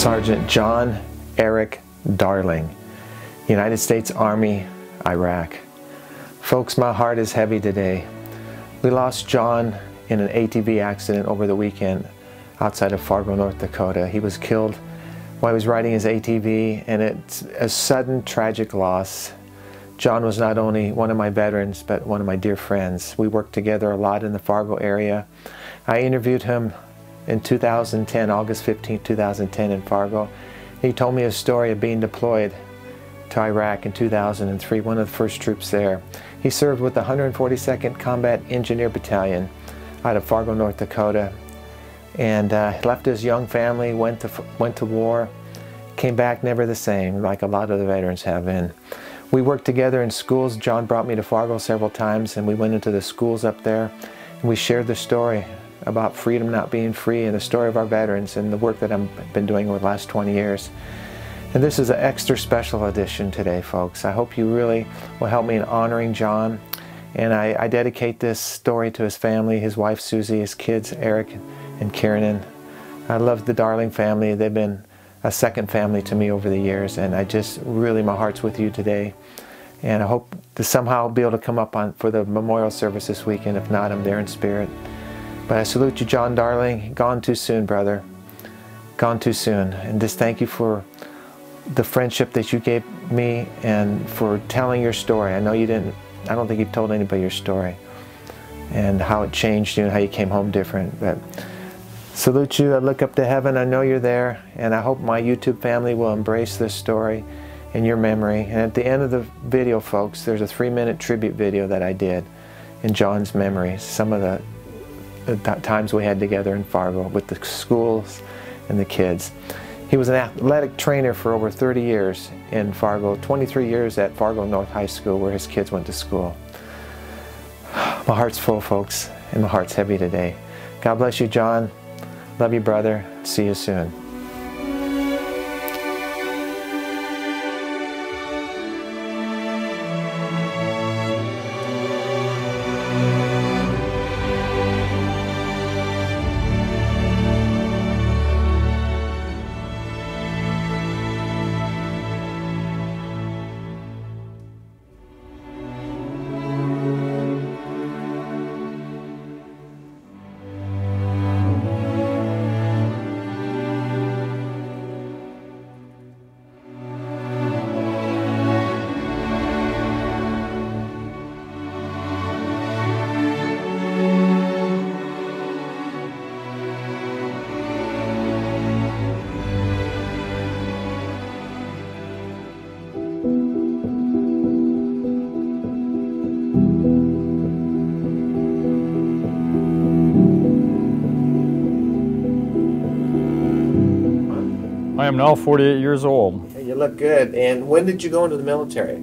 Sergeant John Eric Darling, United States Army, Iraq. Folks, my heart is heavy today. We lost John in an ATV accident over the weekend outside of Fargo, North Dakota. He was killed while he was riding his ATV, and it's a sudden, tragic loss. John was not only one of my veterans, but one of my dear friends. We worked together a lot in the Fargo area. I interviewed him in 2010, August 15, 2010 in Fargo. He told me a story of being deployed to Iraq in 2003, one of the first troops there. He served with the 142nd Combat Engineer Battalion out of Fargo, North Dakota, and left his young family, went to war, came back never the same, like a lot of the veterans have been. We worked together in schools. John brought me to Fargo several times, and we went into the schools up there, and we shared the story about freedom not being free and the story of our veterans and the work that I've been doing over the last 20 years. And this is an extra special edition today, folks. I hope you really will help me in honoring John. And I dedicate this story to his family, his wife Susie, his kids Eric and Kieran. I love the Darling family. They've been a second family to me over the years, and I just really, my heart's with you today. And I hope to somehow be able to come up for the memorial service this weekend. If not, I'm there in spirit. But I salute you, John Darling. Gone too soon, brother. Gone too soon. And just thank you for the friendship that you gave me and for telling your story. I know you didn't, I don't think you've told anybody your story and how it changed you and how you came home different. But salute you. I look up to heaven. I know you're there. And I hope my YouTube family will embrace this story in your memory. And at the end of the video, folks, there's a 3-minute tribute video that I did in John's memory. Some of the times we had together in Fargo with the schools and the kids. He was an athletic trainer for over 30 years in Fargo, 23 years at Fargo North High School where his kids went to school. My heart's full, folks, and my heart's heavy today. God bless you, John. Love you, brother. See you soon. I am now 48 years old. Hey, you look good. And when did you go into the military?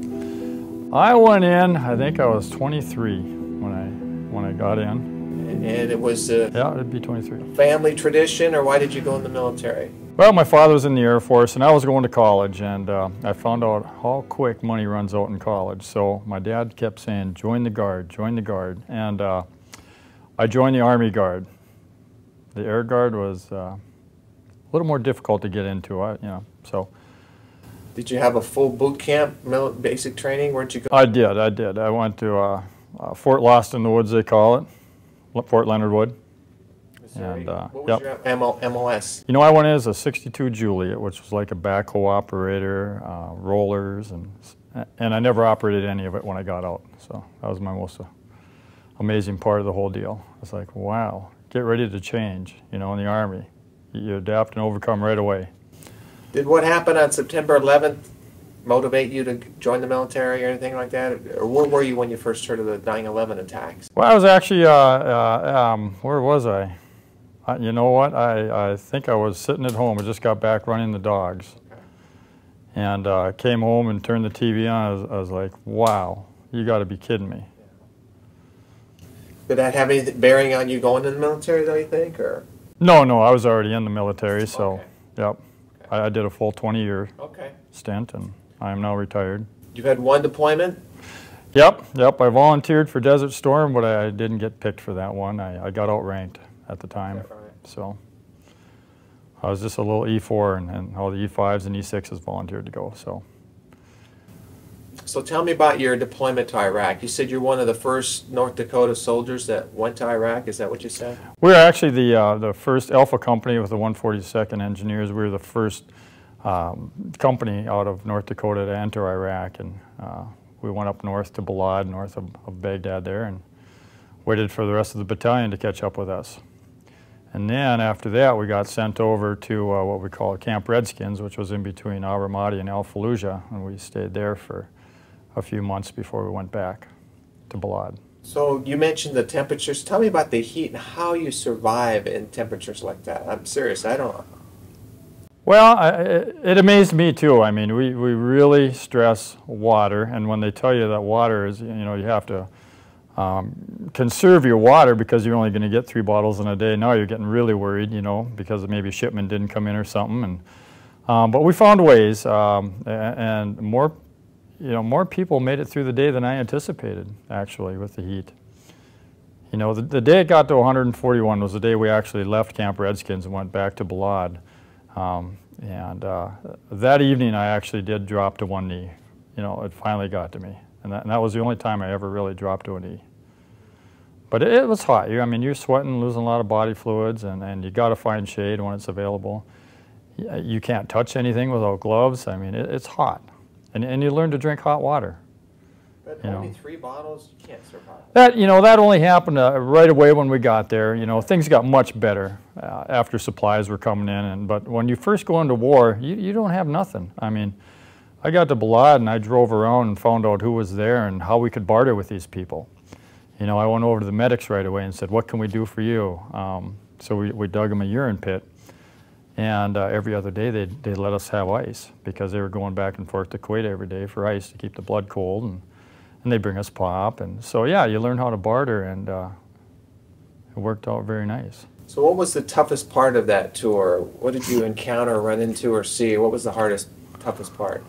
I went in, I think I was 23 when I got in. And it was yeah, it'd be 23. Family tradition, or why did you go in the military? Well, my father was in the Air Force, and I was going to college, and I found out how quick money runs out in college. So my dad kept saying, join the Guard, join the Guard. And I joined the Army Guard. The Air Guard was a little more difficult to get into, you know, so. Did you have a full boot camp, basic training? Where'd you go? I did. I went to Fort Lost in the Woods, they call it, Fort Leonard Wood. Missouri. And, what was your MOS? You know, I went in as a 62 Juliet, which was like a backhoe operator, rollers, and I never operated any of it when I got out. So that was my most amazing part of the whole deal. It's like, wow, get ready to change, you know, in the Army. You adapt and overcome right away. Did what happened on September 11th motivate you to join the military or anything like that? Or where were you when you first heard of the 9/11 attacks? Well, I was actually, where was I? You know what? I think I was sitting at home. I just got back running the dogs. Okay. And came home and turned the TV on. I was like, wow, you got to be kidding me. Yeah. Did that have any bearing on you going in the military, though, you think? Or? No, I was already in the military, so, okay. Yep. Okay. I did a full 20-year okay. stint, and I am now retired. You've had one deployment? Yep. I volunteered for Desert Storm, but I didn't get picked for that one. I got outranked at the time. Right. So I was just a little E4, and all the E5s and E6s volunteered to go. So tell me about your deployment to Iraq. You said you're one of the first North Dakota soldiers that went to Iraq. Is that what you said? We were actually the first Alpha company with the 142nd Engineers. We were the first company out of North Dakota to enter Iraq, and we went up north to Balad, north of Baghdad there, and waited for the rest of the battalion to catch up with us. And then after that, we got sent over to what we call Camp Redskins, which was in between Al Ramadi and Al Fallujah, and we stayed there for a few months before we went back to Balad. So you mentioned the temperatures. Tell me about the heat and how you survive in temperatures like that. I'm serious, I don't know. Well, it amazed me too. I mean, we really stress water, and when they tell you that water is, you know, you have to conserve your water because you're only going to get 3 bottles in a day. Now you're getting really worried, you know, because maybe a shipment didn't come in or something. And but we found ways, and more people made it through the day than I anticipated, actually, with the heat. You know, the day it got to 141 was the day we actually left Camp Redskins and went back to Balad. That evening I actually did drop to one knee. You know, it finally got to me. And that was the only time I ever really dropped to a knee. But it was hot. I mean, you're sweating, losing a lot of body fluids, and you got to find shade when it's available. You can't touch anything without gloves. I mean, it's hot. And you learn to drink hot water. But only 3 bottles, you can't survive. That only happened right away when we got there. You know, things got much better after supplies were coming in. But when you first go into war, you don't have nothing. I mean, I got to Balad and I drove around and found out who was there and how we could barter with these people. You know, I went over to the medics right away and said, "What can we do for you?" So we dug them a urine pit. And every other day they'd let us have ice because they were going back and forth to Kuwait every day for ice to keep the blood cold, and they'd bring us pop. And so yeah, you learn how to barter, and it worked out very nice. So what was the toughest part of that tour? What did you encounter, run into, or see? What was the toughest part?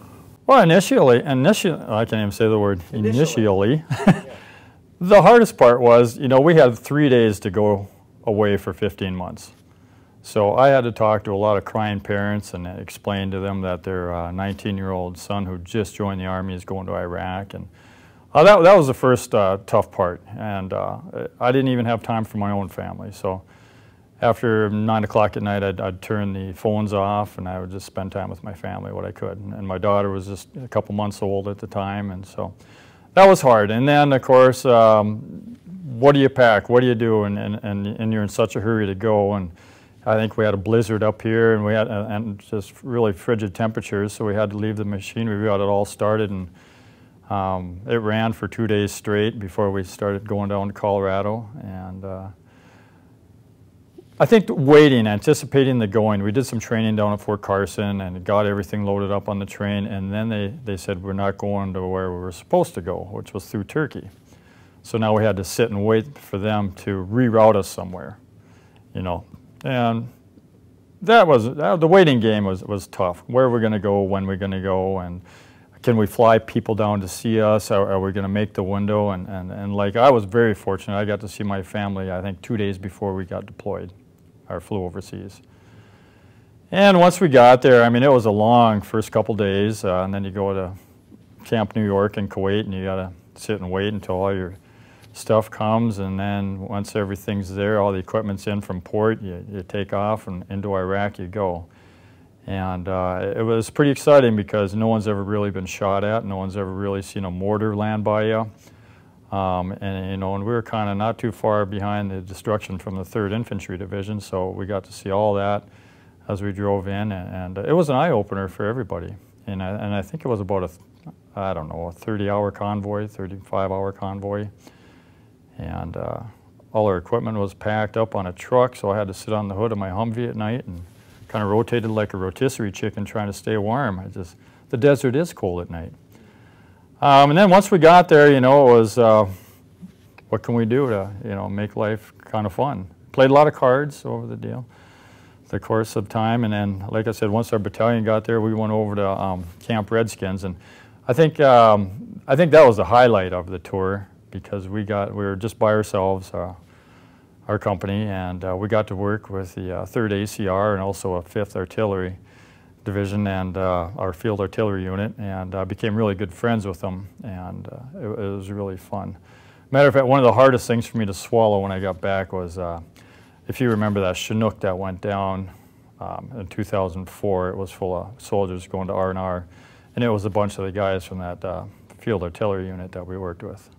Well, initially, I can't even say the word, initially. Yeah. The hardest part was, you know, we had 3 days to go away for 15 months. So I had to talk to a lot of crying parents and explain to them that their 19-year-old son who just joined the Army is going to Iraq. And that was the first tough part. And I didn't even have time for my own family. So after 9 o'clock at night, I'd turn the phones off and I would just spend time with my family what I could. And my daughter was just a couple months old at the time, and so that was hard. And then, of course, what do you pack? What do you do? And you're in such a hurry to go. And I think we had a blizzard up here, and we had and just really frigid temperatures, so we had to leave the machinery. We got it all started, and it ran for 2 days straight before we started going down to Colorado. And I think waiting, anticipating the going, we did some training down at Fort Carson and got everything loaded up on the train, and then they said we're not going to where we were supposed to go, which was through Turkey. So now we had to sit and wait for them to reroute us somewhere, you know. And the waiting game was tough. Where are we going to go, when we're going to go, and can we fly people down to see us? Are we going to make the window? And like, I was very fortunate. I got to see my family, I think, 2 days before we got deployed or flew overseas. And once we got there, I mean, it was a long first couple days, and then you go to Camp New York in Kuwait, and you got to sit and wait until all your stuff comes, and then once everything's there, all the equipment's in from port, you take off, and into Iraq you go. And it was pretty exciting because no one's ever really been shot at, no one's ever really seen a mortar land by you. And you know, and we were kind of not too far behind the destruction from the 3rd Infantry Division, so we got to see all that as we drove in, and it was an eye-opener for everybody. And I think it was about a 30-hour convoy, 35-hour convoy. And all our equipment was packed up on a truck, so I had to sit on the hood of my Humvee at night and kind of rotated like a rotisserie chicken trying to stay warm. The desert is cold at night. And then once we got there, you know, it was, what can we do to, you know, make life kind of fun? Played a lot of cards over the course of time, and then, like I said, once our battalion got there, we went over to Camp Redskins, and I think that was the highlight of the tour, because we were just by ourselves. Our our company, and we got to work with the 3rd ACR and also a 5th Artillery Division and our Field Artillery Unit, and became really good friends with them, and it was really fun. Matter of fact, one of the hardest things for me to swallow when I got back was, if you remember that Chinook that went down in 2004, it was full of soldiers going to R&R, and it was a bunch of the guys from that Field Artillery Unit that we worked with.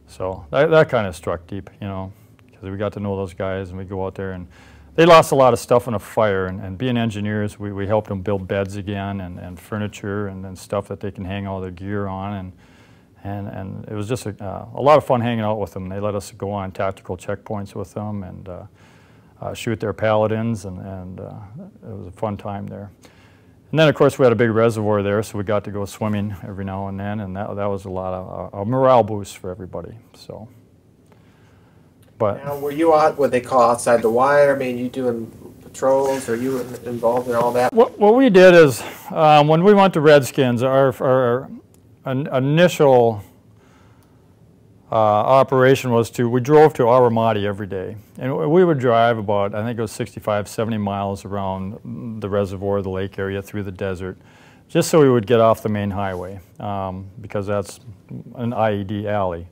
So that kind of struck deep, you know, because we got to know those guys, and we go out there, and they lost a lot of stuff in a fire, and being engineers, we helped them build beds again, and furniture, and stuff that they can hang all their gear on, and it was just a lot of fun hanging out with them. They let us go on tactical checkpoints with them, and shoot their paladins, and it was a fun time there. And then, of course, we had a big reservoir there, so we got to go swimming every now and then, and that was a lot of a morale boost for everybody. So, but now, were you out what they call outside the wire? I mean, you doing patrols? Are you involved in all that? What we did is, when we went to Redskins, our initial operation was we drove to Aramati every day, and we would drive about, I think it was 65, 70 miles around the reservoir, the lake area, through the desert, just so we would get off the main highway, because that's an IED alley.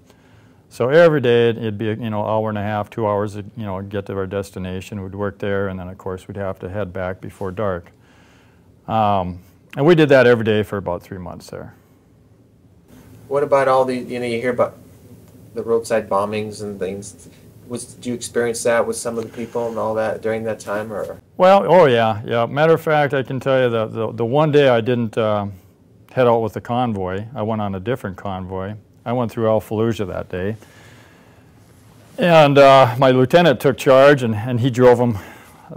So every day it'd be, you know, hour and a half, 2 hours, you know, get to our destination. We'd work there, and then of course we'd have to head back before dark. And we did that every day for about 3 months there. What about all the, you know, you hear about the roadside bombings and things. Did you experience that with some of the people and all that during that time, or? Well, oh yeah. Matter of fact, I can tell you that the one day I didn't head out with the convoy. I went on a different convoy. I went through Al-Fallujah that day, and my lieutenant took charge, and he drove them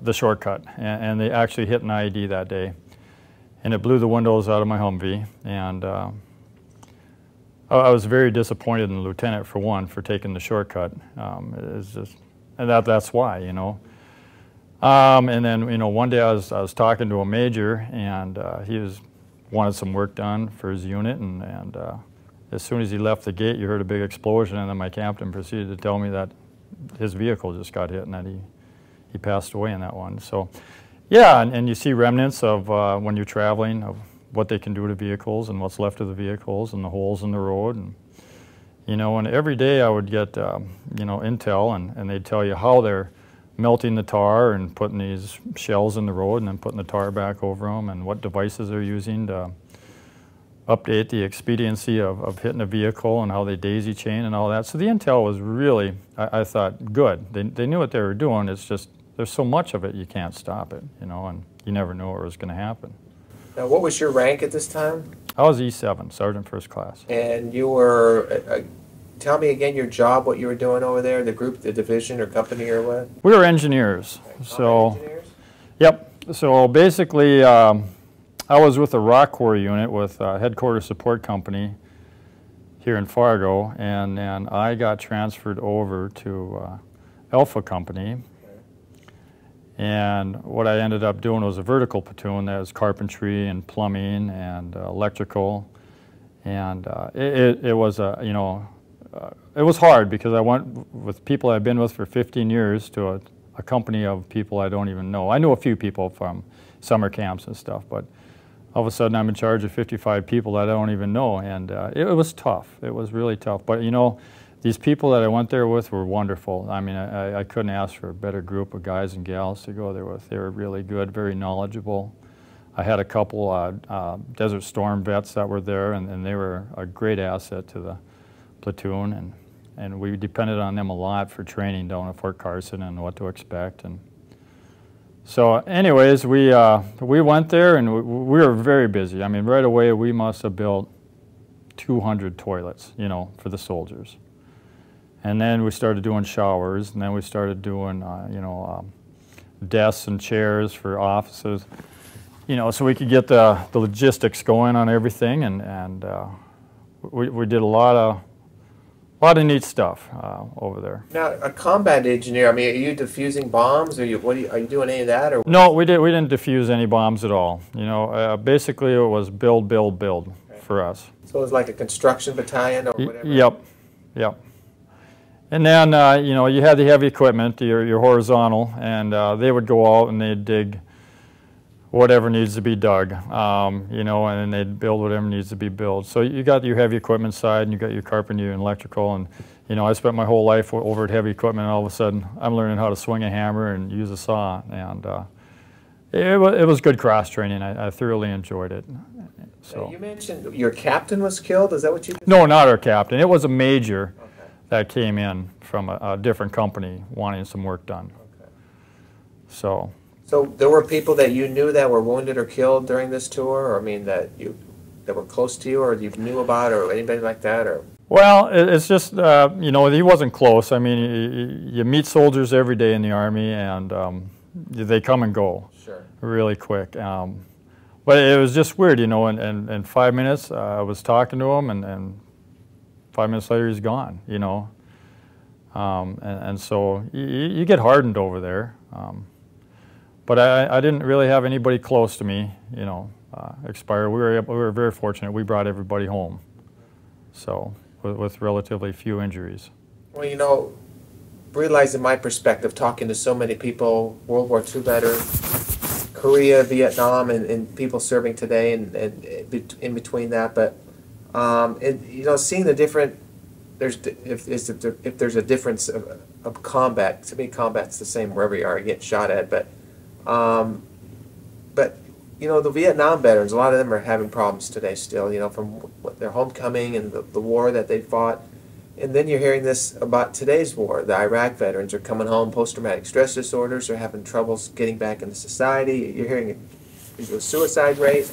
the shortcut, and they actually hit an IED that day, and it blew the windows out of my Humvee, and I was very disappointed in the lieutenant, for one, for taking the shortcut. It's just, and that's why, you know. And then, you know, one day I was talking to a major, and he wanted some work done for his unit, and as soon as he left the gate, you heard a big explosion, and then my captain proceeded to tell me that his vehicle just got hit and that he passed away in that one. So, yeah, and you see remnants of when you're traveling, of what they can do to vehicles and what's left of the vehicles and the holes in the road. And, you know, and every day I would get, you know, intel, and they'd tell you how they're melting the tar and putting these shells in the road and then putting the tar back over them, and what devices they're using to update the expediency of hitting a vehicle, and how they daisy chain and all that. So the intel was really, I thought, good. They knew what they were doing. It's just there's so much of it you can't stop it, you know, and you never know what was going to happen. Now, what was your rank at this time? I was E7, Sergeant First Class. And you were, tell me again your job, what you were doing over there, the group, the division or company or what? We were engineers. Okay. So, engineers? Yep. So basically, I was with the Rock Corps unit with Headquarters Support Company here in Fargo, and then I got transferred over to Alpha Company. And what I ended up doing was a vertical platoon that was carpentry and plumbing and electrical, and it was you know, it was hard because I went with people I've been with for 15 years to a company of people I don't even know. I knew a few people from summer camps and stuff, but all of a sudden I'm in charge of 55 people that I don't even know, and it was tough. It was really tough. But you know, these people that I went there with were wonderful. I mean, I couldn't ask for a better group of guys and gals to go there with. They were really good, very knowledgeable. I had a couple Desert Storm vets that were there, and they were a great asset to the platoon, and we depended on them a lot for training down at Fort Carson and what to expect. And so anyways, we went there, and we were very busy. I mean, right away we must have built 200 toilets, you know, for the soldiers. And then we started doing showers, and then we started doing, you know, desks and chairs for offices, you know, so we could get the logistics going on everything, and we did a lot of neat stuff over there. Now, a combat engineer, I mean, are you defusing bombs, or are you doing any of that? Or? No, we didn't defuse any bombs at all. You know, basically it was build for us. So it was like a construction battalion or whatever? Yep. And then, you know, you had the heavy equipment, your horizontal, and they would go out and they'd dig whatever needs to be dug, you know, and then they'd build whatever needs to be built. So you got your heavy equipment side, and you got your carpentry and electrical, and, you know, I spent my whole life over at heavy equipment, and all of a sudden I'm learning how to swing a hammer and use a saw, and it was good cross-training. I thoroughly enjoyed it. So. You mentioned your captain was killed, is that what you said? No, not our captain. It was a major. Okay. That came in from a different company wanting some work done. Okay. So there were people that you knew that were wounded or killed during this tour, or I mean that were close to you, or you knew about, or anybody like that, or? Well, it's just you know, he wasn't close. I mean, you meet soldiers every day in the Army, and they come and go. Sure. Really quick. But it was just weird, you know. In 5 minutes, I was talking to him, and 5 minutes later, he's gone, you know. And so you get hardened over there. But I didn't really have anybody close to me, you know, expire. We were very fortunate. We brought everybody home, so with relatively few injuries. Well, you know, realizing my perspective, talking to so many people, World War II veterans, Korea, Vietnam, and people serving today, and in between that, but. You know, seeing the different, if there's a difference of combat, to me combat's the same wherever you are, getting shot at, but you know, the Vietnam veterans, a lot of them are having problems today still, you know, from their homecoming and the war that they fought, and then you're hearing this about today's war. The Iraq veterans are coming home, post-traumatic stress disorders, are having troubles getting back into society. You're hearing a suicide rate.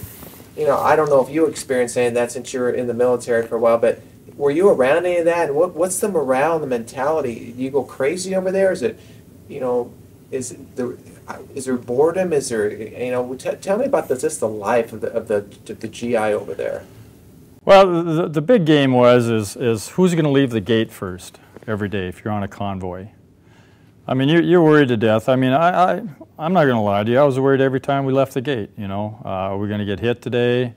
You know, I don't know if you experienced any of that since you were in the military for a while, but were you around any of that? And what's the morale and the mentality? Do you go crazy over there? Is it, you know, is there boredom? Is there, you know, tell me about just the life of the GI over there. Well, the big game is who's going to leave the gate first every day if you're on a convoy. I mean, you're worried to death. I mean, I'm not going to lie to you. I was worried every time we left the gate, you know. Are we going to get hit today?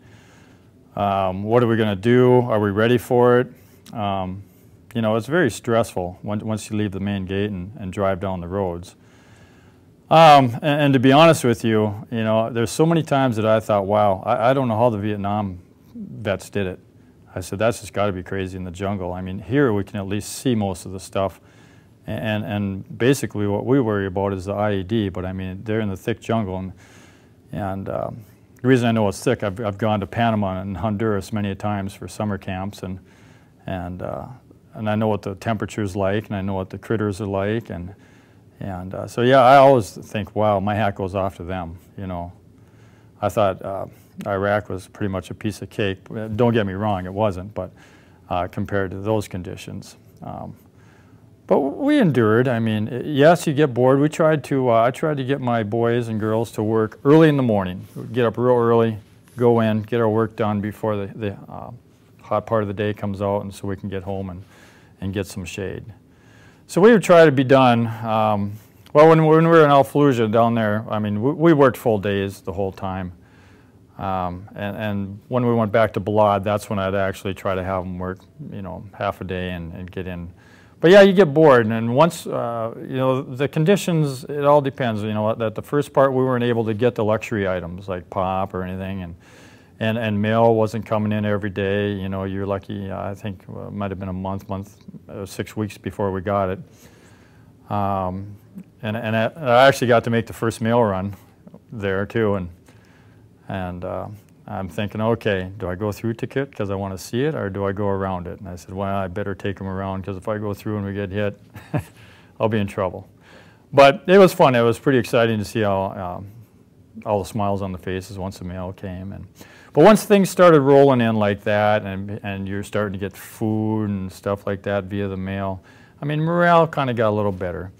What are we going to do? Are we ready for it? You know, it's very stressful once you leave the main gate and drive down the roads. And to be honest with you, you know, there's so many times that I thought, wow, I don't know how the Vietnam vets did it. I said, that's just got to be crazy in the jungle. I mean, here we can at least see most of the stuff. And basically what we worry about is the IED, but I mean, they're in the thick jungle. And the reason I know it's thick, I've gone to Panama and Honduras many times for summer camps, and I know what the temperature's like, and I know what the critters are like, and so yeah, I always think, wow, my hat goes off to them, you know. I thought Iraq was pretty much a piece of cake. Don't get me wrong, it wasn't, but compared to those conditions. But we endured. I mean, yes, you get bored. We tried to, I tried to get my boys and girls to work early in the morning. We'd get up real early, go in, get our work done before the hot part of the day comes out, and so we can get home and get some shade. So we would try to be done. Well, when we were in Al Fallujah down there, I mean, we worked full days the whole time. And when we went back to Balad, that's when I'd actually try to have them work, you know, half a day and get in. But yeah, you get bored, and once, you know, the conditions, it all depends. You know, at the first part we weren't able to get the luxury items like pop or anything, and mail wasn't coming in every day. You know, you're lucky, I think it might have been a month, 6 weeks before we got it. And I actually got to make the first mail run there too, and I'm thinking, okay, do I go through Tikrit because I want to see it, or do I go around it? And I said, well, I better take them around, because if I go through and we get hit, I'll be in trouble. But it was fun. It was pretty exciting to see all the smiles on the faces once the mail came. But once things started rolling in like that, and you're starting to get food and stuff like that via the mail, I mean, morale kind of got a little better.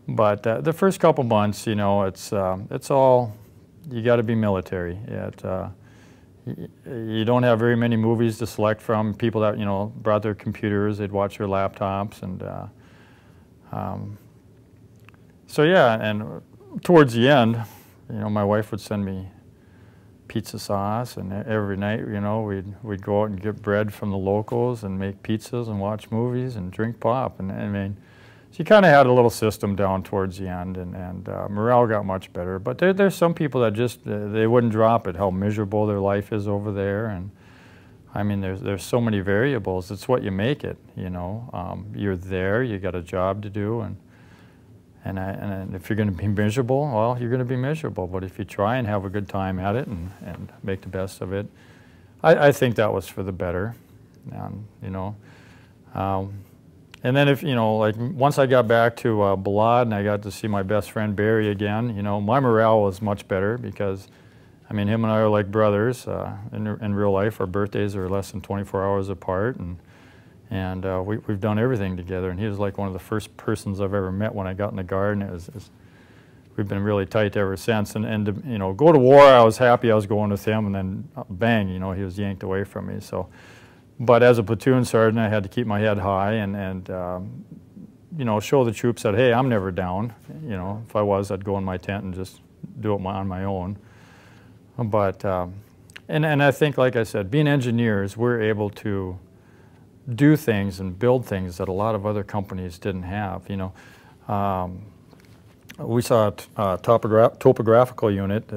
But the first couple months, you know, it's all, you got to be military. You don't have very many movies to select from. People that, you know, brought their computers, they'd watch their laptops, and so yeah. And towards the end, you know, my wife would send me pizza sauce, and every night, you know, we'd go out and get bread from the locals and make pizzas and watch movies and drink pop. And I mean, so you kind of had a little system down towards the end, and morale got much better. But there's some people that just, they wouldn't drop it, how miserable their life is over there. And I mean, there's so many variables. It's what you make it, you know. You're there, you got a job to do, and if you're going to be miserable, well, you're going to be miserable. But if you try and have a good time at it and make the best of it, I think that was for the better, you know. And then if, you know, like once I got back to Balad and I got to see my best friend Barry again, you know, my morale was much better because, I mean, him and I are like brothers. In real life, our birthdays are less than 24 hours apart, and we've done everything together. And he was like one of the first persons I've ever met when I got in the Guard, and we've been really tight ever since. And to, you know, go to war, I was happy I was going with him, and then bang, you know, he was yanked away from me. So, but as a platoon sergeant, I had to keep my head high and you know, show the troops that, hey, I'm never down. You know, if I was, I'd go in my tent and just do it on my own. But, and I think, like I said, being engineers, we're able to do things and build things that a lot of other companies didn't have, you know. We saw a topographical unit.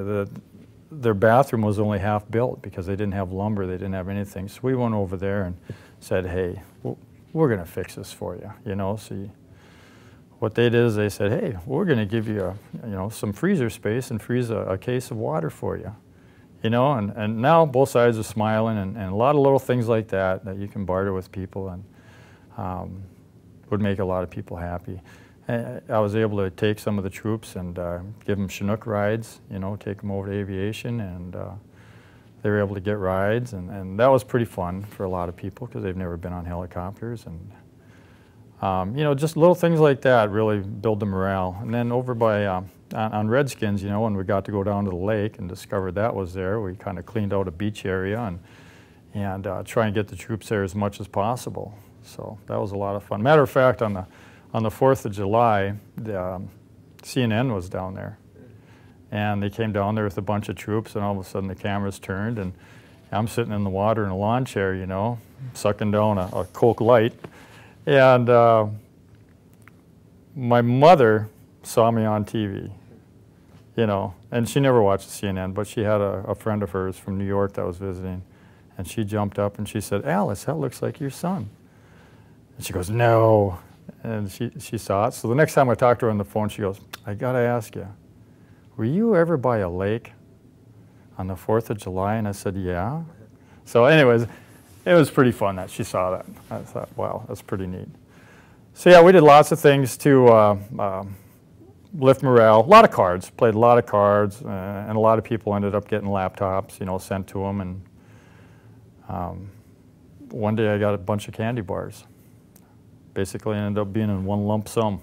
Their bathroom was only half built because they didn't have lumber, they didn't have anything. So we went over there and said, hey, we're going to fix this for you, you know. So what they did is they said, hey, we're going to give you, you know, some freezer space and freeze a case of water for you. You know, and now both sides are smiling, and a lot of little things like that you can barter with people, and would make a lot of people happy. I was able to take some of the troops and give them Chinook rides, you know, take them over to aviation, and they were able to get rides, and that was pretty fun for a lot of people because they've never been on helicopters. And you know, just little things like that really build the morale. And then over by on Redskins, you know, when we got to go down to the lake and discovered that was there, we kind of cleaned out a beach area and try and get the troops there as much as possible. So that was a lot of fun. Matter of fact, on the 4th of July, the CNN was down there, and they came down there with a bunch of troops, and all of a sudden the cameras turned, and I'm sitting in the water in a lawn chair, you know, sucking down a Coke Light, and my mother saw me on TV, you know, and she never watched CNN, but she had a friend of hers from New York that was visiting, and she jumped up and she said, Alice, that looks like your son. And she goes, no, and she saw it. So the next time I talked to her on the phone, she goes, I gotta ask you, were you ever by a lake on the 4th of July? And I said, yeah. So anyways, it was pretty fun that she saw that. I thought, wow, that's pretty neat. So yeah, we did lots of things to lift morale. A lot of cards, played a lot of cards, and a lot of people ended up getting laptops, you know, sent to them. And one day I got a bunch of candy bars. Basically ended up being in one lump sum.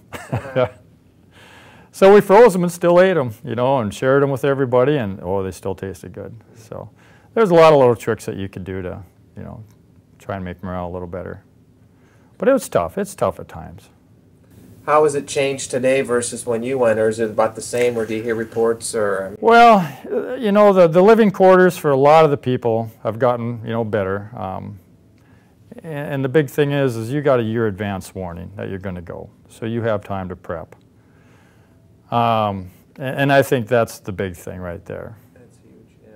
So we froze them and still ate them, you know, and shared them with everybody, and oh, they still tasted good. So there's a lot of little tricks that you could do to, you know, try and make morale a little better. But it was tough. It's tough at times. How has it changed today versus when you went, or is it about the same, or do you hear reports, or? Well, you know, the living quarters for a lot of the people have gotten, you know, better. And the big thing is you got a year advance warning that you're going to go, so you have time to prep. And I think that's the big thing right there. That's huge, yeah.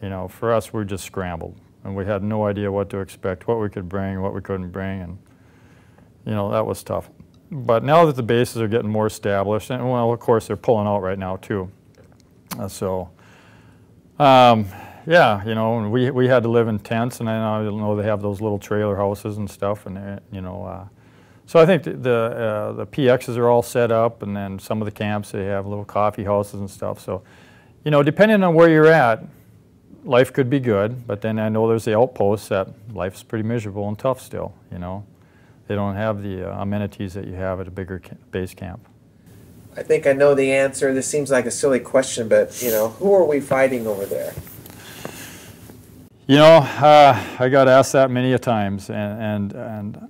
You know, for us, we just scrambled, and we had no idea what to expect, what we could bring, what we couldn't bring, and you know, that was tough. But now that the bases are getting more established, and well, of course, they're pulling out right now too. Yeah, you know, and we had to live in tents, and I know they have those little trailer houses and stuff, and you know, so I think the PXs are all set up, and then some of the camps, they have little coffee houses and stuff. So, you know, depending on where you're at, life could be good, but then I know there's the outposts that life's pretty miserable and tough still, you know. They don't have the amenities that you have at a bigger base camp. I think I know the answer. This seems like a silly question, but, you know, who are we fighting over there? You know, I got asked that many a times, and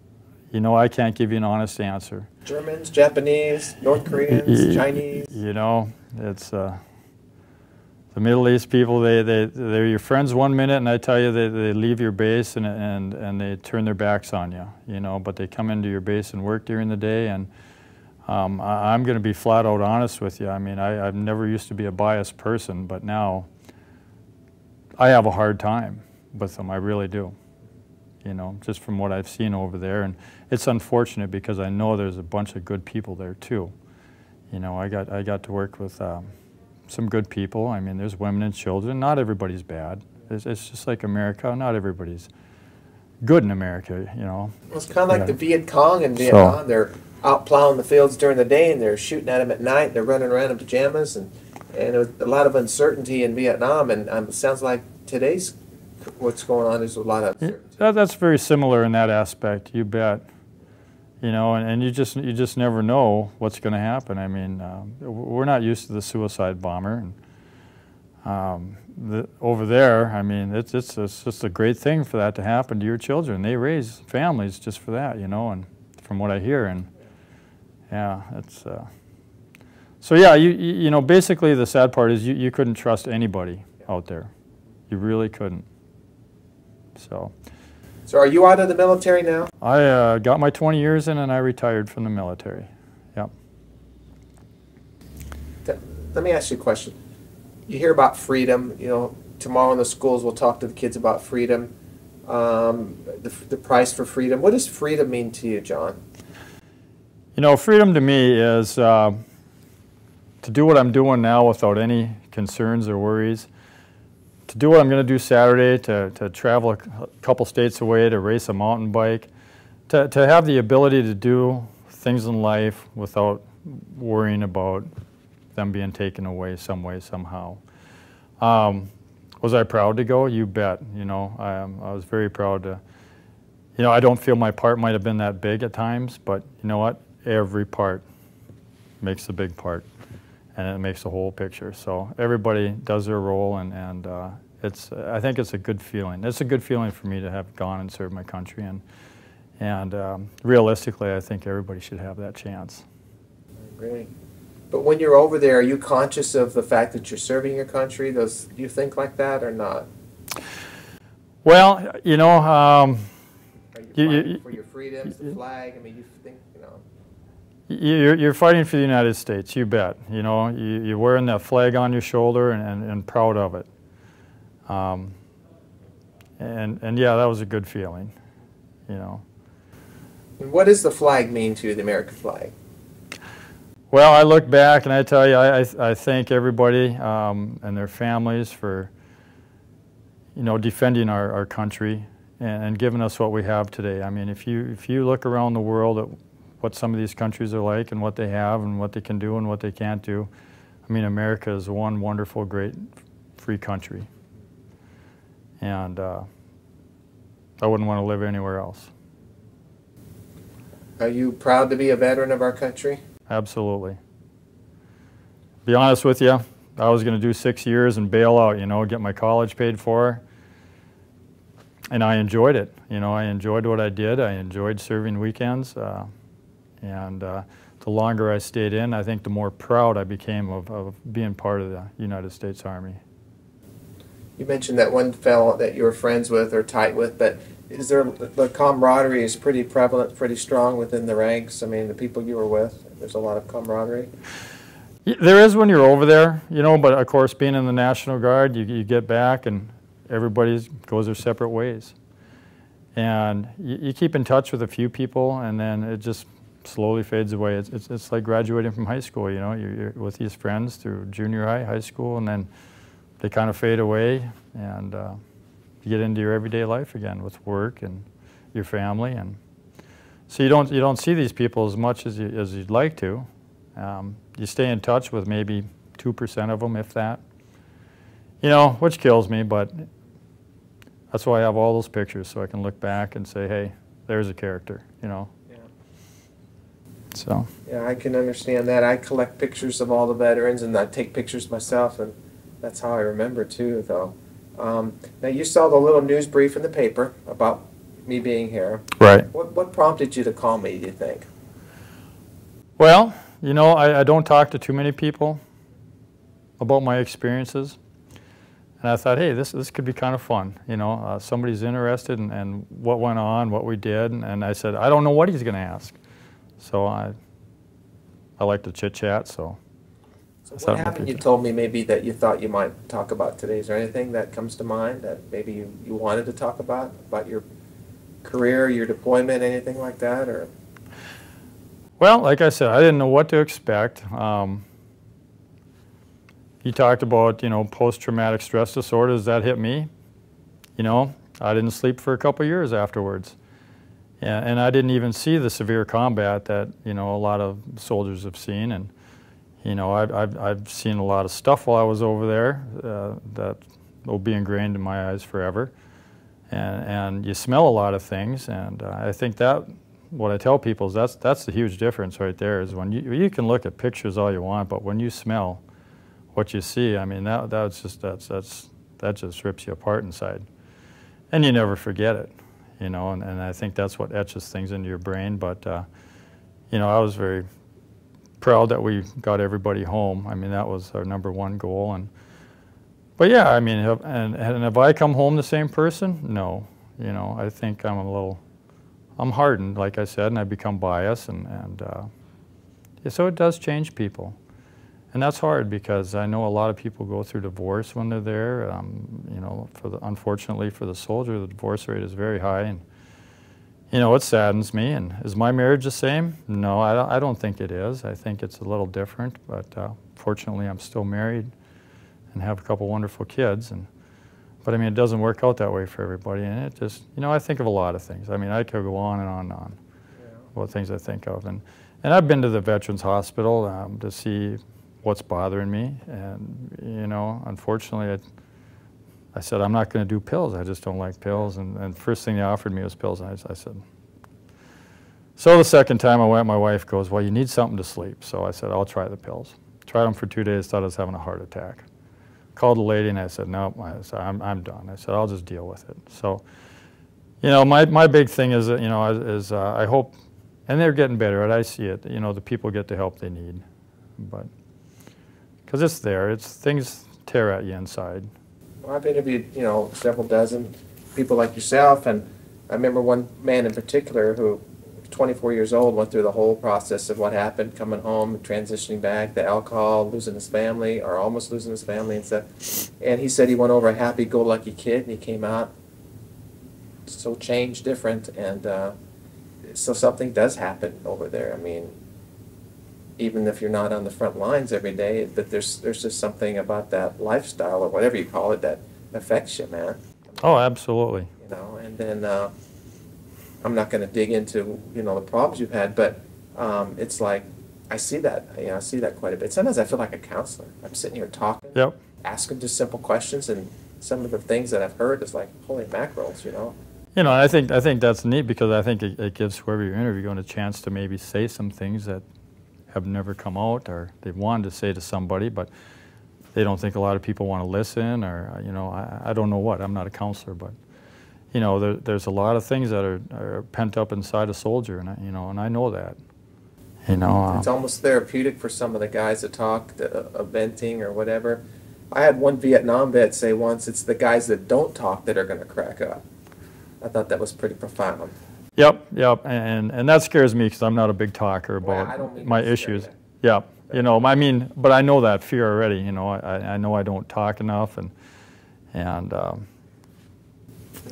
you know, I can't give you an honest answer. Germans, Japanese, North Koreans, Chinese? You know, it's The Middle East people, they're your friends one minute, and I tell you, they leave your base and they turn their backs on you, you know, but they come into your base and work during the day, and I'm going to be flat out honest with you. I mean, I've never used to be a biased person, but now I have a hard time with them. I really do, you know, just from what I've seen over there. And it's unfortunate because I know there's a bunch of good people there too. You know, I got to work with some good people. I mean, there's women and children. Not everybody's bad. It's just like America. Not everybody's good in America, you know. Well, it's kind of like the Viet Cong in Vietnam. They're out plowing the fields during the day, and they're shooting at them at night. They're running around in pajamas, and there was a lot of uncertainty in Vietnam. And it sounds like today's what's going on is a lot of uncertainty. That's very similar in that aspect. You bet. You know, and you just never know what's going to happen. I mean, we're not used to the suicide bomber. And, over there, I mean, it's just a great thing for that to happen to your children. They raise families just for that, you know, and from what I hear. And yeah, it's so yeah, you know, basically the sad part is you couldn't trust anybody out there. You really couldn't. So are you out of the military now? I got my 20 years in and I retired from the military. Yep. Let me ask you a question. You hear about freedom. You know, tomorrow in the schools we'll talk to the kids about freedom, the price for freedom. What does freedom mean to you, John? You know, freedom to me is to do what I'm doing now without any concerns or worries. To do what I'm going to do Saturday, to travel a couple states away, to race a mountain bike, to have the ability to do things in life without worrying about them being taken away some way, somehow. Was I proud to go? You bet. You know, I was very proud to, you know, I don't feel my part might have been that big at times, but you know what? Every part makes a big part. And it makes a whole picture. So everybody does their role, and I think it's a good feeling. It's a good feeling for me to have gone and served my country, and realistically, I think everybody should have that chance. Great. But when you're over there, are you conscious of the fact that you're serving your country? Do you think like that or not? Well, you know, are you fighting for your freedoms, the flag? I mean, you think, you know. You're fighting for the United States, you bet. You know, you're wearing that flag on your shoulder and proud of it. And yeah, that was a good feeling, you know. And what does the flag mean to you, the American flag? Well, I look back and I tell you, I thank everybody and their families for, you know, defending our country and giving us what we have today. I mean, if you look around the world at what some of these countries are like and what they have and what they can do and what they can't do. I mean, America is one wonderful, great, free country. And I wouldn't want to live anywhere else. Are you proud to be a veteran of our country? Absolutely. Be honest with you, I was going to do 6 years and bail out, you know, get my college paid for. And I enjoyed it. You know, I enjoyed what I did. I enjoyed serving weekends. And the longer I stayed in, I think the more proud I became of being part of the United States Army. You mentioned that one fellow that you were friends with or tight with, but is there, the camaraderie is pretty prevalent, pretty strong within the ranks? I mean, the people you were with, there's a lot of camaraderie? There is when you're over there, you know, but of course being in the National Guard, you get back and everybody goes their separate ways. And you keep in touch with a few people and then it just slowly fades away. It's like graduating from high school, you know. You're with these friends through junior high, high school, and then they kind of fade away, and you get into your everyday life again with work and your family, and so you don't see these people as much as you'd like to. You stay in touch with maybe 2% of them, if that. You know, which kills me, but that's why I have all those pictures, so I can look back and say, hey, there's a character, you know. So. Yeah, I can understand that. I collect pictures of all the veterans, and I take pictures myself, and that's how I remember too, though. Now, you saw the little news brief in the paper about me being here. Right. What prompted you to call me, do you think? Well, you know, I don't talk to too many people about my experiences. And I thought, hey, this could be kind of fun, you know. Somebody's interested in what went on, what we did, and I said, I don't know what he's going to ask. So I like to chit-chat, so. So what happened? You told me maybe that you thought you might talk about today. Is there anything that comes to mind that maybe you wanted to talk about your career, your deployment, anything like that, or? Well, like I said, I didn't know what to expect. You talked about, you know, post-traumatic stress disorders. That hit me. You know, I didn't sleep for a couple of years afterwards. And I didn't even see the severe combat that, you know, a lot of soldiers have seen. And, you know, I've seen a lot of stuff while I was over there that will be ingrained in my eyes forever. And you smell a lot of things. And I think that, what I tell people is that's the huge difference right there, is when you can look at pictures all you want, but when you smell what you see, I mean, that just rips you apart inside. And you never forget it, you know, and I think that's what etches things into your brain. But, you know, I was very proud that we got everybody home. I mean, that was our #1 goal. But yeah, I mean, and have I come home the same person? No. You know, I think I'm hardened, like I said, and I become biased, and yeah, so it does change people. And that's hard, because I know a lot of people go through divorce when they're there. You know, unfortunately for the soldier, the divorce rate is very high, and you know, it saddens me. And is my marriage the same? No, I don't think it is. I think it's a little different, but fortunately I'm still married and have a couple wonderful kids. But I mean, it doesn't work out that way for everybody, and it just, you know, I think of a lot of things. I mean, I could go on and on and on about things I think of. And I've been to the Veterans Hospital to see what's bothering me, and you know, unfortunately, I said, I'm not going to do pills. I just don't like pills. And first thing they offered me was pills, and I said. So the second time I went, my wife goes, well, you need something to sleep. So I said, I'll try the pills. Tried them for 2 days, thought I was having a heart attack. Called the lady, and I said, no, I'm done. I said, I'll just deal with it. So, you know, my big thing is, you know, I hope, and they're getting better, and I see it, you know, the people get the help they need. But, because it's there, things tear at you inside. Well, I've interviewed, you know, several dozen people like yourself, and I remember one man in particular who, 24 years old, went through the whole process of what happened, coming home, transitioning back, the alcohol, losing his family, or almost losing his family and stuff. And he said he went over a happy-go-lucky kid, and he came out so changed, different, and so something does happen over there. I mean, even if you're not on the front lines every day, that there's just something about that lifestyle, or whatever you call it, that affects you, man. Oh, absolutely. You know, and then I'm not going to dig into, you know, the problems you've had, but it's like, I see that, you know, I see that quite a bit. Sometimes I feel like a counselor. I'm sitting here talking, asking just simple questions, and some of the things that I've heard is like, holy mackerels, you know. You know, I think that's neat, because I think it gives whoever you're interviewing a chance to maybe say some things that have never come out, or they've wanted to say to somebody, but they don't think a lot of people want to listen, or, you know, I don't know what. I'm not a counselor, but, you know, there's a lot of things that are pent up inside a soldier, and you know, and I know that. You know, it's almost therapeutic for some of the guys that talk, venting or whatever. I had one Vietnam vet say once, it's the guys that don't talk that are going to crack up. I thought that was pretty profound. Yep, and that scares me, because I'm not a big talker about my issues. Yeah, you know, I mean, but I know that fear already. You know, I know I don't talk enough, and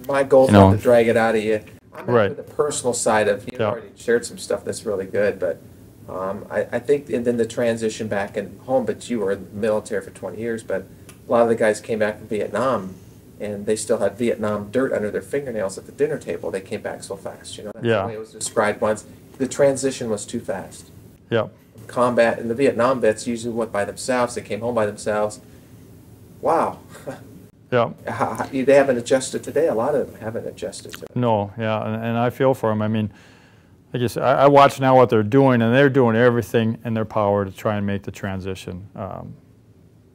my goal is not to drag it out of you. I'm right. After the personal side of, you've already shared some stuff that's really good, but I think, and then the transition back and home, but you were in the military for 20 years, but a lot of the guys came back from Vietnam, and they still had Vietnam dirt under their fingernails at the dinner table. They came back so fast, you know. That's the way it was described once. The transition was too fast. Yeah. Combat, and the Vietnam vets usually went by themselves. They came home by themselves. Wow. Yeah. They haven't adjusted today. A lot of them haven't adjusted to it. No, yeah, and I feel for them. I mean, I watch now what they're doing, and they're doing everything in their power to try and make the transition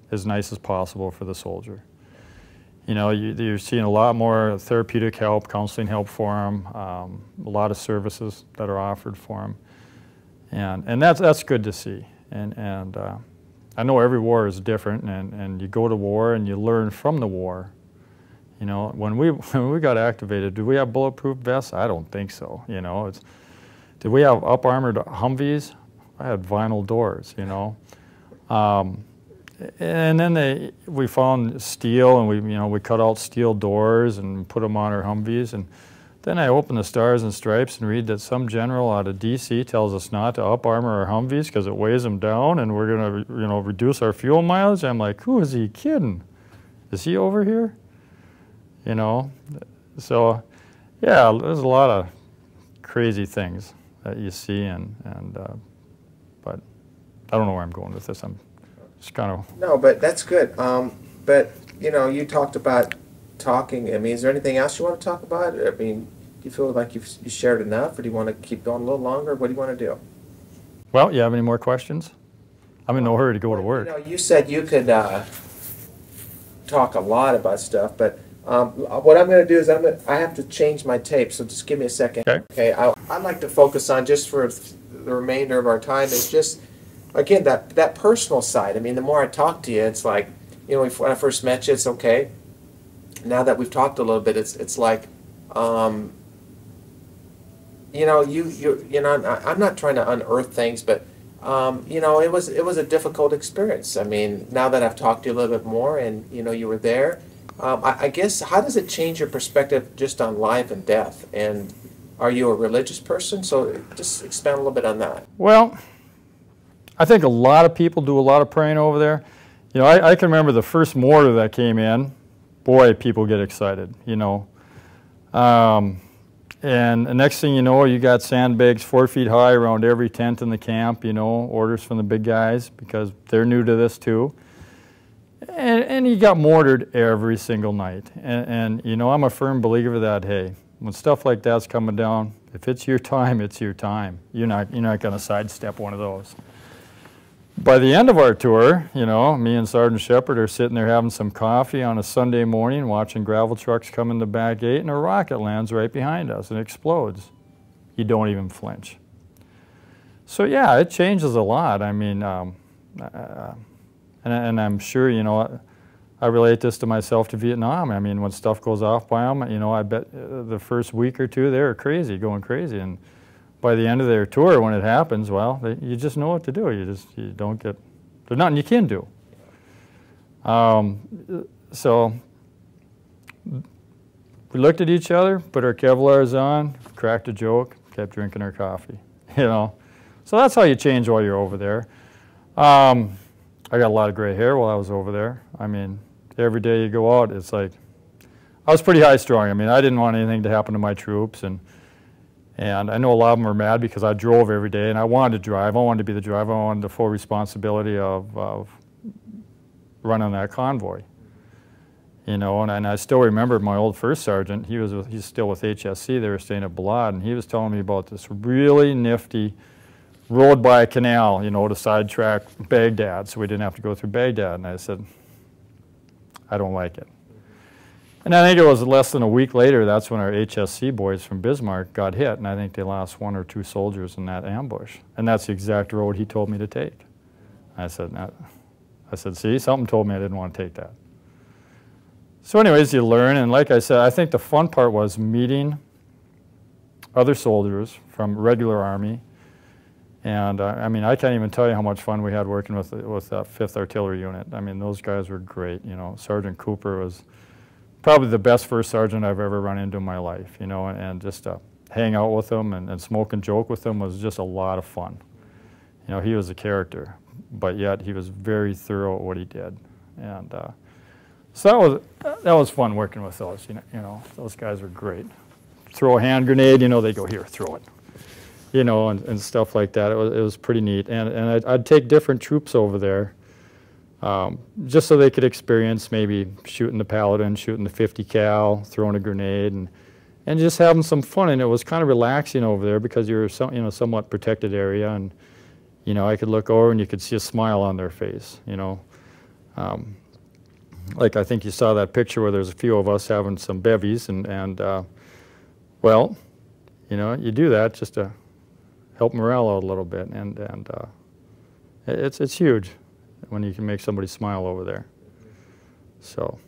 as nice as possible for the soldier. You know, you're seeing a lot more therapeutic help, counseling help for them, a lot of services that are offered for them, and that's good to see. And I know every war is different, and you go to war and you learn from the war. You know, when we got activated, did we have bulletproof vests? I don't think so. You know, did we have up-armored Humvees? I had vinyl doors. You know, and then we found steel, and we cut out steel doors and put them on our Humvees. And then I open the Stars and Stripes and read that some general out of D.C. tells us not to up-armor our Humvees because it weighs them down, and we're going to reduce our fuel mileage. I'm like, who is he kidding? Is he over here? You know, so yeah, there's a lot of crazy things that you see, but I don't know where I'm going with this. I'm just kind of... No, but that's good. But, you know, you talked about talking. I mean, is there anything else you want to talk about? I mean, do you feel like you shared enough, or do you want to keep going a little longer? What do you want to do? Well, you have any more questions? I'm in no hurry to go to work. You know, you said you could talk a lot about stuff, but what I'm going to do is I have to change my tape, so just give me a second. Okay. I'd like to focus on, just for the remainder of our time, is just, again, that personal side. I mean, the more I talk to you, it's like, you know, when I first met you, it's okay. Now that we've talked a little bit, it's like, you know, you know, I'm not trying to unearth things, but you know, it was a difficult experience. I mean, now that I've talked to you a little bit more, and you know, you were there. I guess, how does it change your perspective just on life and death? And are you a religious person? So just expand a little bit on that. Well, I think a lot of people do a lot of praying over there. You know, I can remember the first mortar that came in. Boy, people get excited, you know. And the next thing you know, you got sandbags 4 feet high around every tent in the camp, you know, orders from the big guys because they're new to this too. And you got mortared every single night. And you know, I'm a firm believer that, hey, when stuff like that's coming down, if it's your time, it's your time. You're not going to sidestep one of those. By the end of our tour, you know, me and Sergeant Shepard are sitting there having some coffee on a Sunday morning, watching gravel trucks come in the back gate, and a rocket lands right behind us and explodes. You don't even flinch. So yeah, it changes a lot. I mean, and I'm sure, you know, I relate this to myself to Vietnam. I mean, when stuff goes off by them, you know, I bet the first week or two they're crazy, going crazy, and by the end of their tour, when it happens, well, you just know what to do. You don't get, there's nothing you can do. So we looked at each other, put our Kevlars on, cracked a joke, kept drinking our coffee, you know. So that's how you change while you're over there. I got a lot of gray hair while I was over there. I mean, every day you go out, it's like, I was pretty high strung. I mean, I didn't want anything to happen to my troops, and I know a lot of them were mad because I drove every day, and I wanted to drive. I wanted to be the driver. I wanted the full responsibility of running that convoy. You know, and I still remember my old first sergeant. He's still with HSC. They were staying at Balad, and he was telling me about this really nifty road by a canal, you know, to sidetrack Baghdad, so we didn't have to go through Baghdad. And I said, I don't like it. And I think it was less than a week later, that's when our HSC boys from Bismarck got hit, and I think they lost 1 or 2 soldiers in that ambush. And that's the exact road he told me to take. I said, see, something told me I didn't want to take that. So anyways, you learn, and like I said, I think the fun part was meeting other soldiers from regular Army. And I mean, I can't even tell you how much fun we had working with that 5th Artillery Unit. I mean, those guys were great. You know, Sergeant Cooper was probably the best first sergeant I've ever run into in my life, you know, and just to hang out with him and smoke and joke with him was just a lot of fun. You know, he was a character, but yet he was very thorough at what he did. And so that was fun working with those, you know, those guys were great. Throw a hand grenade, you know, they go, here, throw it. You know, and stuff like that. It was pretty neat. And I'd take different troops over there, just so they could experience maybe shooting the Paladin, shooting the 50 cal, throwing a grenade, and just having some fun. And it was kind of relaxing over there because you're somewhat protected area, and you know, I could look over and you could see a smile on their face. You know, like I think you saw that picture where there's a few of us having some bevies, and well, you know, you do that just to help morale out a little bit, and it's huge. when you can make somebody smile over there. So.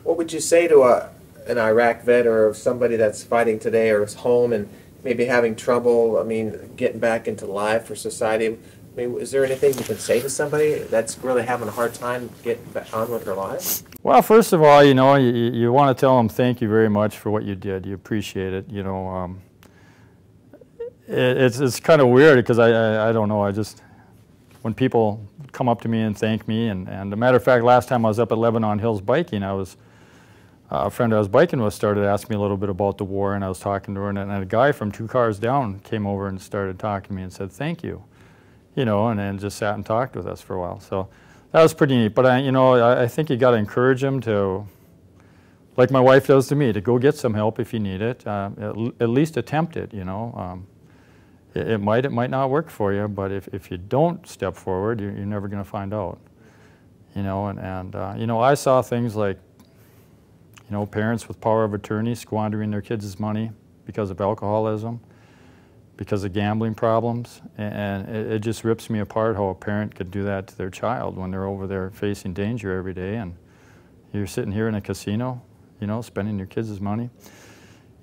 What would you say to an Iraq vet or somebody that's fighting today or is home and maybe having trouble, I mean, getting back into life or society? I mean, is there anything you can say to somebody that's really having a hard time getting back on with their life? Well, first of all, you know, you want to tell them thank you very much for what you did. You appreciate it. You know, it's kind of weird because I don't know. I just, when people come up to me and thank me, and as a matter of fact, last time I was up at Lebanon Hills biking, a friend I was biking with started asking me a little bit about the war, and I was talking to her, and a guy from 2 cars down came over and started talking to me and said thank you, you know, and then just sat and talked with us for a while. So that was pretty neat. But you know, I think you got to encourage them to, like my wife does to me, to go get some help if you need it. At least attempt it. You know, it might not work for you, but if you don't step forward, you're never going to find out. You know, and you know, I saw things like, you know, parents with power of attorney squandering their kids' money because of alcoholism, because of gambling problems, and it just rips me apart how a parent could do that to their child when they're over there facing danger every day, and you're sitting here in a casino, you know, spending your kids' money.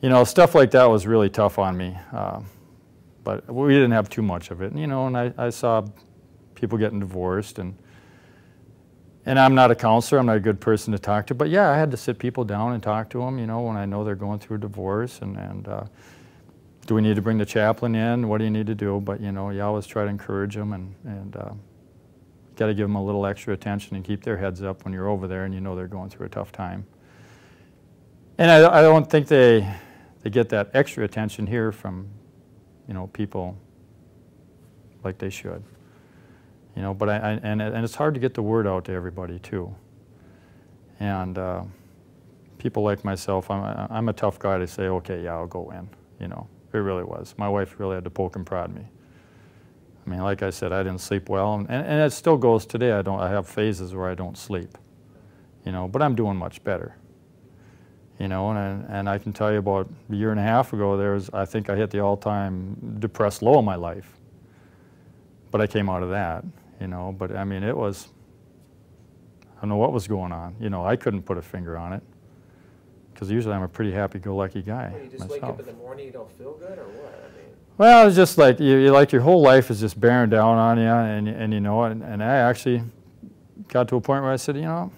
You know, stuff like that was really tough on me, but we didn't have too much of it, you know, and I saw people getting divorced, and I'm not a counselor, I'm not a good person to talk to, but yeah, I had to sit people down and talk to them, you know, when I know they're going through a divorce, and do we need to bring the chaplain in? What do you need to do? But you know, you always try to encourage them, and got to give them a little extra attention and keep their heads up when you're over there and you know they're going through a tough time. And I don't think they get that extra attention here from, you know, people like they should. You know, but and it's hard to get the word out to everybody too. And people like myself, I'm a tough guy to say, okay, yeah, I'll go in. You know, it really was. My wife really had to poke and prod me. I mean, like I said, I didn't sleep well, and it still goes today. I have phases where I don't sleep. You know, but I'm doing much better. You know, and I can tell you about a year and a half ago, I think I hit the all-time depressed low of my life. But I came out of that, you know. But I mean, it was, I don't know what was going on. You know, I couldn't put a finger on it, because usually I'm a pretty happy-go-lucky guy. Well, you just wake up in the morning, you don't feel good, or what? I mean, well, it's just like like your whole life is just bearing down on you, and you know, and I actually got to a point where I said, you know,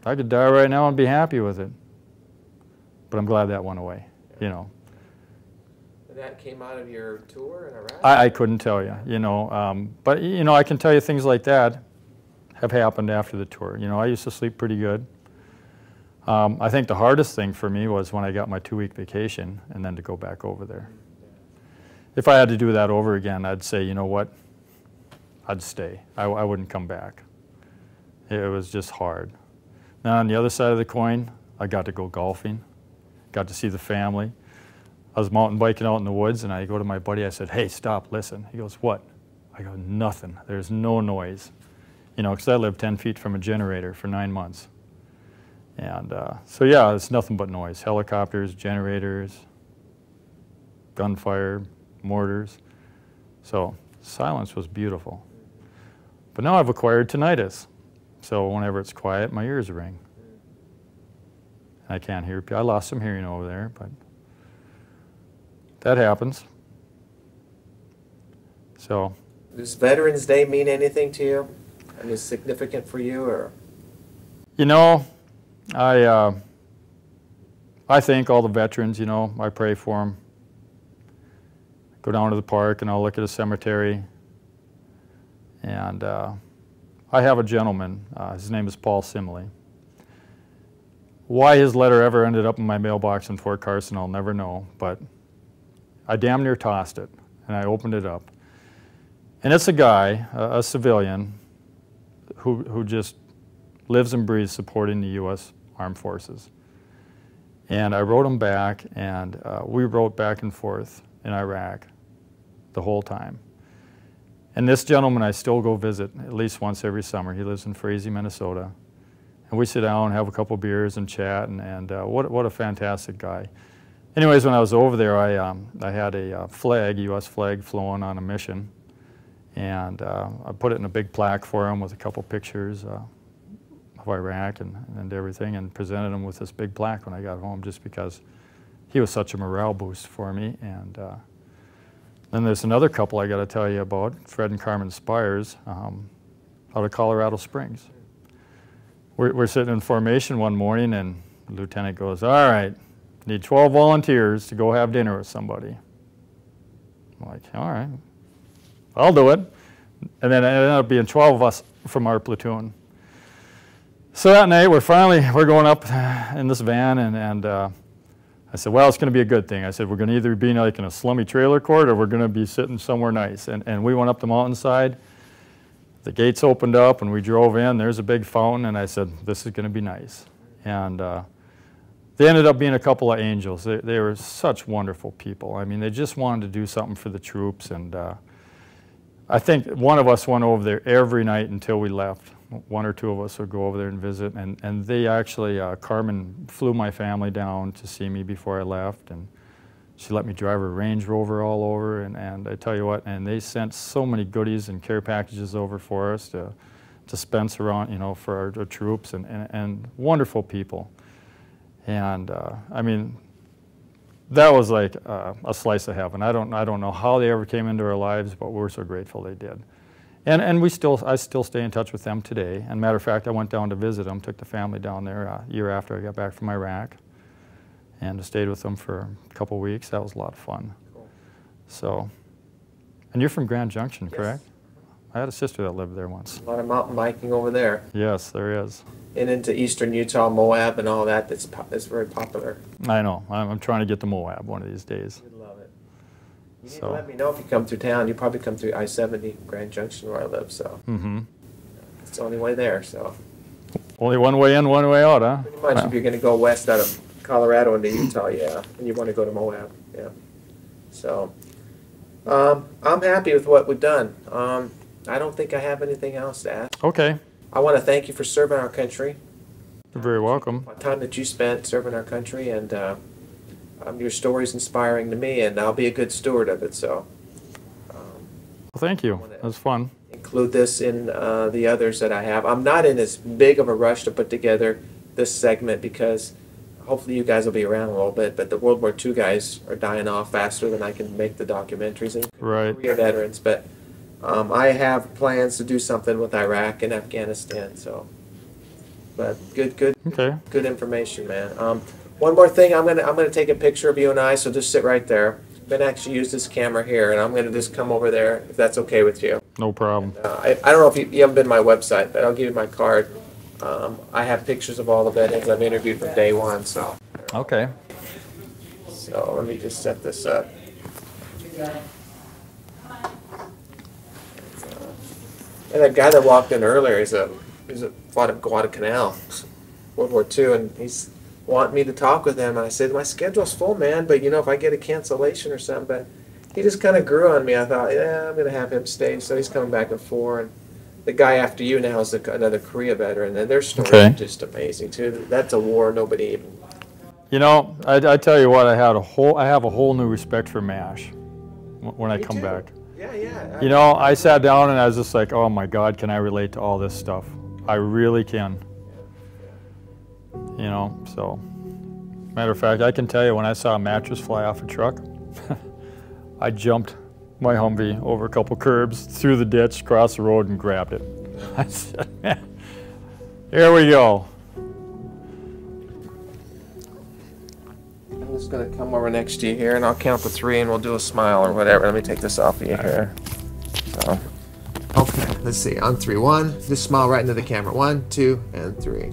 I could die right now and be happy with it. But I'm glad that went away, you know. And that came out of your tour in Iraq? I couldn't tell you, you know. But, you know, I can tell you things like that have happened after the tour. You know, I used to sleep pretty good. I think the hardest thing for me was when I got my 2-week vacation and then to go back over there. If I had to do that over again, I'd say, you know what, I'd stay. I wouldn't come back. It was just hard. Now, on the other side of the coin, I got to go golfing. Got to see the family. I was mountain biking out in the woods, and I go to my buddy, I said, hey, stop, listen. He goes, what? I go, nothing. There's no noise. You know, because I lived 10 feet from a generator for 9 months. And so, yeah, it's nothing but noise. Helicopters, generators, gunfire, mortars. So silence was beautiful. But now I've acquired tinnitus. So whenever it's quiet, my ears ring. I can't hear people. I lost some hearing over there, but that happens. So. Does Veterans Day mean anything to you? I mean, is it significant for you, or? You know, I thank all the veterans. You know, I pray for them. Go down to the park and I'll look at a cemetery. And I have a gentleman. His name is Paul Simley. Why his letter ever ended up in my mailbox in Fort Carson, I'll never know, but I damn near tossed it, and I opened it up. And it's a guy, a civilian, who just lives and breathes supporting the U.S. Armed Forces. And I wrote him back, and we wrote back and forth in Iraq the whole time. And this gentleman I still go visit at least once every summer. He lives in Frazee, Minnesota. And we sit down and have a couple beers and chat, and what a fantastic guy. Anyways, when I was over there, I had a flag, U.S. flag, flown on a mission. And I put it in a big plaque for him with a couple pictures of Iraq and everything, and presented him with this big plaque when I got home, just because he was such a morale boost for me. And then there's another couple I got to tell you about, Fred and Carmen Spires, out of Colorado Springs. We're sitting in formation one morning, and the lieutenant goes, "All right, need 12 volunteers to go have dinner with somebody." I'm like, "All right, I'll do it." And then it ended up being 12 of us from our platoon. So that night, we're going up in this van, and I said, "Well, it's going to be a good thing." I said, "We're going to either be like in a slummy trailer court, or we're going to be sitting somewhere nice." And we went up the mountainside. The gates opened up, and we drove in. There's a big fountain, and I said, "This is going to be nice." And they ended up being a couple of angels. They were such wonderful people. I mean, they just wanted to do something for the troops, and I think one of us went over there every night until we left. One or two of us would go over there and visit, and they actually, Carmen flew my family down to see me before I left, and she let me drive her Range Rover all over, and I tell you what, and they sent so many goodies and care packages over for us to dispense around, you know, for our troops, and wonderful people. And I mean, that was like a slice of heaven. I don't know how they ever came into our lives, but we're so grateful they did. And I still stay in touch with them today. And matter of fact, I went down to visit them, took the family down there a year after I got back from Iraq, and stayed with them for a couple weeks. That was a lot of fun. Cool. So, and you're from Grand Junction, correct? Yes. I had a sister that lived there once. A lot of mountain biking over there. Yes, there is. And into eastern Utah, Moab, and all that. That's very popular. I know. I'm trying to get to Moab one of these days. You'd love it. You need to let me know if you come through town. You probably come through I-70, Grand Junction, where I live. So it's the only way there. So only one way in, one way out, huh? Pretty much. If you're going to go west out of Colorado into Utah, yeah, and you want to go to Moab, yeah. So I'm happy with what we've done. I don't think I have anything else to ask. Okay. I want to thank you for serving our country. You're very welcome. The time that you spent serving our country, and your story's inspiring to me, and I'll be a good steward of it. So, well, thank you. That was fun. Include this in the others that I have. I'm not in as big of a rush to put together this segment because hopefully you guys will be around a little bit. But the World War II guys are dying off faster than I can make the documentaries. And right. Korea veterans, but. I have plans to do something with Iraq and Afghanistan, so. But good information, man. One more thing, I'm gonna take a picture of you and I, so just sit right there. I'm gonna actually use this camera here, and I'm gonna just come over there if that's okay with you. No problem. I don't know if you haven't been to my website, but I'll give you my card. I have pictures of all the veterans I've interviewed from day one, so. Okay. So let me just set this up. And that guy that walked in earlier, he's fought at Guadalcanal, World War II, and he's wanting me to talk with him. And I said, my schedule's full, man, but you know, if I get a cancellation or something, but he just kind of grew on me. I thought, yeah, I'm going to have him stay. So he's coming back at 4. And the guy after you now is another Korea veteran, and their story is just amazing too. That's a war nobody even. You know, I tell you what, I have a whole new respect for MASH when I come back. Yeah. You know, I sat down and I was just like, oh my God, can I relate to all this stuff? I really can. You know, so. Matter of fact, I can tell you, when I saw a mattress fly off a truck, I jumped my Humvee over a couple curbs, through the ditch, across the road, and grabbed it. I said, man, here we go. I'm just going to come over next to you here, and I'll count to 3, and we'll do a smile or whatever. Let me take this off of you here. So, okay, let's see. On 3. 1, just smile right into the camera. 1, 2, and 3.